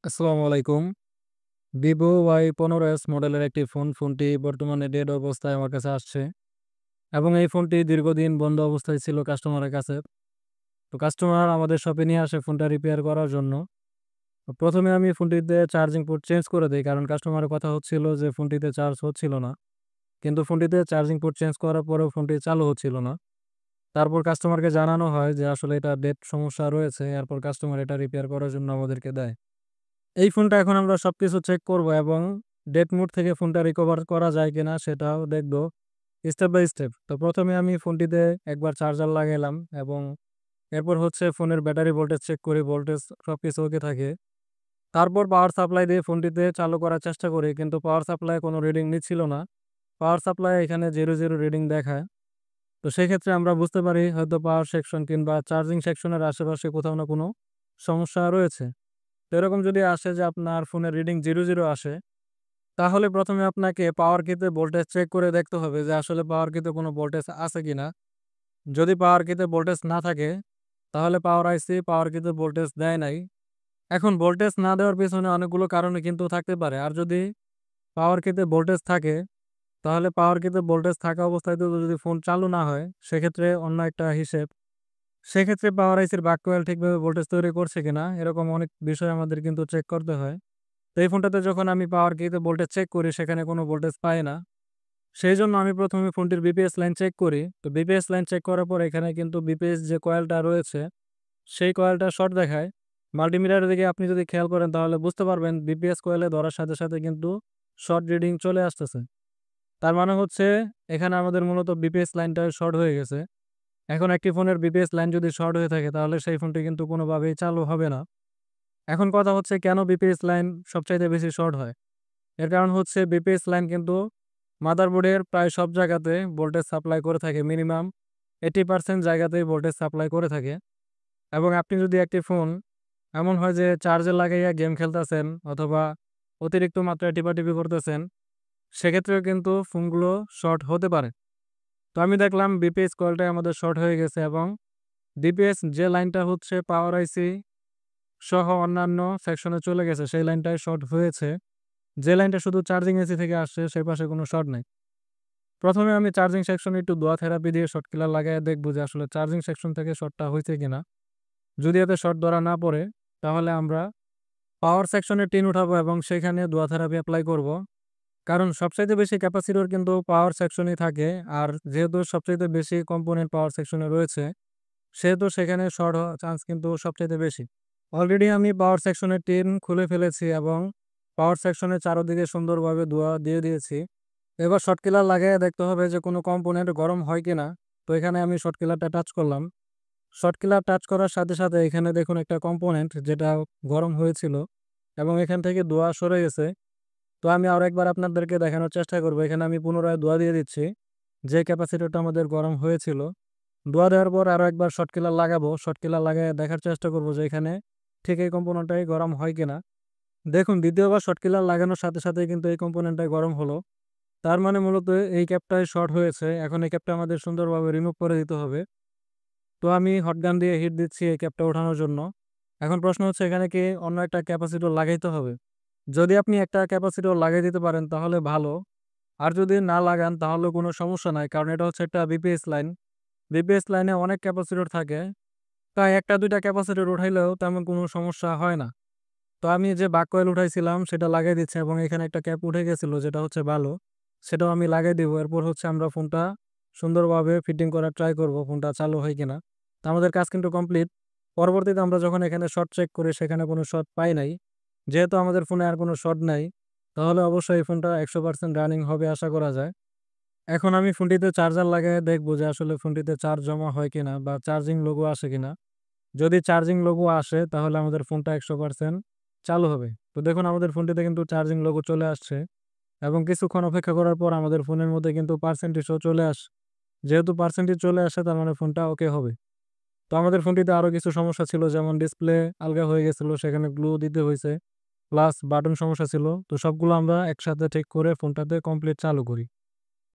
আসসালামু আলাইকুম। Vivo Y15s মডেলের একটি ফোনটি বর্তমানে ডেড অবস্থায় আমার কাছে আসছে এবং এই ফোনটি দীর্ঘদিন বন্ধ অবস্থায় ছিল কাস্টমারের কাছে। তো কাস্টমার আমাদের শপে নিয়ে আসে ফোনটা রিপেয়ার করার জন্য। তো ১ম এ আমি ফোনটিতে চার্জিং পোর্ট চেঞ্জ করে দেই। কারণ কাস্টমারের কথা হচ্ছিল যে ফোনটিতে চার্জ হচ্ছিল না। কিন্তু ফোনটিতে চার্জিং পোর্ট চেঞ্জ করার পরেও ফোনটি চালু হচ্ছিল না। তারপর কাস্টমারকে জানানো হয় যে আসলে এটা ডেড সমস্যা রয়েছে। এরপর কাস্টমার এটা রিপেয়ার করার জন্য আমাদেরকে দেয়। এই ফোনটা এখন আমরা সবকিছু চেক করব এবং ডেড মোড থেকে ফোনটা রিকভার করা যায় কিনা সেটাও দেখব স্টেপ বাই স্টেপ। তো ১ম এ আমি ফোনটিতে একবার চার্জার লাগাইলাম এবং এরপর হচ্ছে ফোনের ব্যাটারি ভোল্টেজ চেক করি, ভোল্টেজ সবকিছু ওকে থাকে। তারপর পাওয়ার সাপ্লাই দিয়ে ফোনটিতে চালু করার চেষ্টা করি, কিন্তু পাওয়ার সাপ্লাই কোনো রিডিং নিচ্ছিল না। পাওয়ার সাপ্লাই এখানে ০ রিডিং দেখায়। তো সেক্ষেত্রে আমরা বুঝতে পারি হয়তো পাওয়ার সেকশন কিংবা চার্জিং সেকশনের আশেপাশে কোথাও না কোনো সমস্যা রয়েছে। তো এরকম যদি আসে যে আপনার ফোনের রিডিং ০ আসে, তাহলে ১ম এ আপনাকে পাওয়ার কিতে ভোল্টেজ চেক করে দেখতে হবে যে আসলে পাওয়ার কিতে কোনো ভোল্টেজ আছে কিনা। যদি পাওয়ার কিতে ভোল্টেজ না থাকে, তাহলে পাওয়ার আইসি পাওয়ার কিতে ভোল্টেজ দেয় নাই। এখন ভোল্টেজ না দেওয়ার পেছনে অনেকগুলো কারণই কিন্তু থাকতে পারে। আর যদি পাওয়ার কিতে ভোল্টেজ থাকে, তাহলে পাওয়ার কিতে ভোল্টেজ থাকা অবস্থাতেও যদি ফোন চালু না হয়, সেক্ষেত্রে অন্য একটা হিসেব। সেক্ষেত্রে পাওয়ার আইসির বাক কয়েল ঠিকভাবে ভোল্টেজ তৈরি করছে কিনা, এরকম অনেক বিষয় আমাদের কিন্তু চেক করতে হয়। তো এই ফোনটাতে যখন আমি পাওয়ার কিতে ভোল্টেজ চেক করি, সেখানে কোনো ভোল্টেজ পাই না। সেইজন্য আমি ১ম এ ফোনটির বিপিএস লাইন চেক করি। তো বিপিএস লাইন চেক করার পর এখানে কিন্তু বিপিএস যে কয়েলটা রয়েছে, সেই কয়েলটা শর্ট দেখায়। মাল্টিমিটারের দিকে আপনি যদি খেয়াল করেন তাহলে বুঝতে পারবেন বিপিএস কয়েলে ধরার সাথে, সাথে কিন্তু শর্ট রিডিং চলে আসতেছে। তার মানে হচ্ছে এখানে আমাদের মূলত বিপিএস লাইনটা শর্ট হয়ে গেছে। এখন একটি ফোনের বিপিএস লাইন যদি শর্ট হয়ে থাকে তাহলে সেই ফোনটি কিন্তু কোনোভাবেই চালু হবে না। এখন কথা হচ্ছে কেন বিপিএস লাইন সবচাইতে বেশি শর্ট হয়? এর কারণ হচ্ছে বিপিএস লাইন কিন্তু মাদারবোর্ডের প্রায় সব জায়গাতে ভোল্টেজ সাপ্লাই করে থাকে। মিনিমাম 80% জায়গাতেই ভোল্টেজ সাপ্লাই করে থাকে। এবং আপনি যদি একটি ফোন এমন হয় যে চার্জে লাগাইয়া গেম খেলতেছেন অথবা অতিরিক্ত মাত্রায় টিপাটিপি করতেছেন, সেক্ষেত্রেও কিন্তু ফোনগুলো শর্ট হতে পারে। তো আমি দেখলাম বিপিএস কয়েলটাই আমাদের শর্ট হয়ে গেছে এবং ডিপিএস যে লাইনটা হচ্ছে পাওয়ার আইসি সহ অন্যান্য সেকশনে চলে গেছে, সেই লাইনটাই শর্ট হয়েছে। যে লাইনটা শুধু চার্জিং এসি থেকে আসছে, সেই পাশে কোনো শর্ট নাই। ১ম এ আমি চার্জিং সেকশনে একটু দোয়া থেরাপি দিয়ে শর্ট কিলার লাগাইয়া দেখব যে আসলে চার্জিং সেকশন থেকে শর্টটা হইছে কিনা। যদি এতে শর্ট ধরা না পড়ে, তাহলে আমরা পাওয়ার সেকশনে টিন উঠাবো এবং সেখানে দোয়া থেরাপি এপ্লাই করব। কারণ সবচাইতে বেশি ক্যাপাসিটর কিন্তু পাওয়ার সেকশনেই থাকে। আর যেহেতু সবচাইতে বেশি কম্পোনেন্ট পাওয়ার সেকশনে রয়েছে, সেহেতু সেখানে শর্ট হওয়ার চান্স কিন্তু সবচাইতে বেশি। অলরেডি আমি পাওয়ার সেকশনের টিন খুলে ফেলেছি এবং পাওয়ার সেকশনের চারদিকে সুন্দরভাবে ধোঁয়া দিয়ে দিয়েছি। এবার শর্ট কিলার লাগাইয়া দেখতে হবে যে কোনো কম্পোনেন্ট গরম হয় কিনা। তো এখানে আমি শর্ট কিলারটা টাচ করলাম। শর্ট কিলার টাচ করার সাথে, সাথে এখানে দেখুন একটা কম্পোনেন্ট যেটা গরম হয়েছিল এবং এখান থেকে ধোঁয়া সরে গেছে। তো আমি আরো একবার আপনাদেরকে দেখানোর চেষ্টা করব। এখানে আমি পুনরায় ধোঁয়া দিয়ে দিচ্ছি। যে ক্যাপাসিটরটা আমাদের গরম হয়েছিল। ধোঁয়া দেওয়ার পর আরো একবার শর্ট কিলার লাগাবো। শর্ট কিলার লাগাইয়া দেখার চেষ্টা করব যে এখানে ঠিক এই কম্পোনেন্টটাই গরম হয় কিনা। দেখুন দ্বিতীয়বার শর্ট কিলার লাগানোর সাথে, সাথেই কিন্তু এই কম্পোনেন্টটাই গরম হলো। তার মানে মূলত এই ক্যাপটাই শর্ট হয়েছে। এখন এই ক্যাপটা আমাদের সুন্দরভাবে রিমুভ করে দিতে হবে। তো আমি হট গান দিয়ে হিট দিচ্ছি এই ক্যাপটা ওঠানোর জন্য। এখন প্রশ্ন হচ্ছে এখানে কি অন্য একটা ক্যাপাসিটর লাগাইতে হবে? যদি আপনি একটা ক্যাপাসিটর লাগিয়ে দিতে পারেন তাহলে ভালো। আর যদি না লাগান তাহলেও কোনো সমস্যা নাই। কারণ এটা হচ্ছে একটা বিপিএস লাইন। বিপিএস লাইনে অনেক ক্যাপাসিটর থাকে। তাই ১ টা ২ টা ক্যাপাসিটর উঠাইলেও তেমন কোনো সমস্যা হয় না। তো আমি যে বাক কয়েল উঠাইছিলাম সেটা লাগাই দিচ্ছি এবং এখানে একটা ক্যাপ উঠে গেছিল যেটা হচ্ছে ভালো। সেটাও আমি লাগাই দিব। এরপর হচ্ছে আমরা ফোনটা সুন্দরভাবে ফিটিং করার ট্রাই করব ফোনটা চালু হয় কিনা। তো আমাদের কাজ কিন্তু কমপ্লিট। পরবর্তীতে আমরা যখন এখানে শর্ট চেক করি সেখানে কোনো শর্ট পাই নাই। যেহেতু আমাদের ফোনে আর কোনো শর্ট নাই, তাহলে অবশ্যই এই ফোনটা ১০০% রানিং হবে আশা করা যায়। এখন আমি ফোনটিতে চার্জার লাগায়ে দেখব যে আসলে ফোনটিতে চার্জ জমা হয় কিনা বা চার্জিং লোগো আসে কিনা। যদি চার্জিং লোগো আসে তাহলে আমাদের ফোনটা ১০০% চালু হবে। তো দেখুন আমাদের ফোনটিতে কিন্তু চার্জিং লোগো চলে আসছে এবং কিছুক্ষণ অপেক্ষা করার পর আমাদের ফোনের মধ্যে কিন্তু পার্সেন্টেজও চলে আসে। যেহেতু পার্সেন্টেজ চলে আসে তার মানে ফোনটা ওকে হবে। তো আমাদের ফোনটিতে আরো কিছু সমস্যা ছিল, যেমন ডিসপ্লে আলগা হয়ে গেছিল, সেখানে গ্লু দিতে হইছে। প্লাস বাটন সমস্যা ছিল। তো সবগুলো আমরা একসাথে ঠিক করে ফোনটাতে কমপ্লিট চালু করি।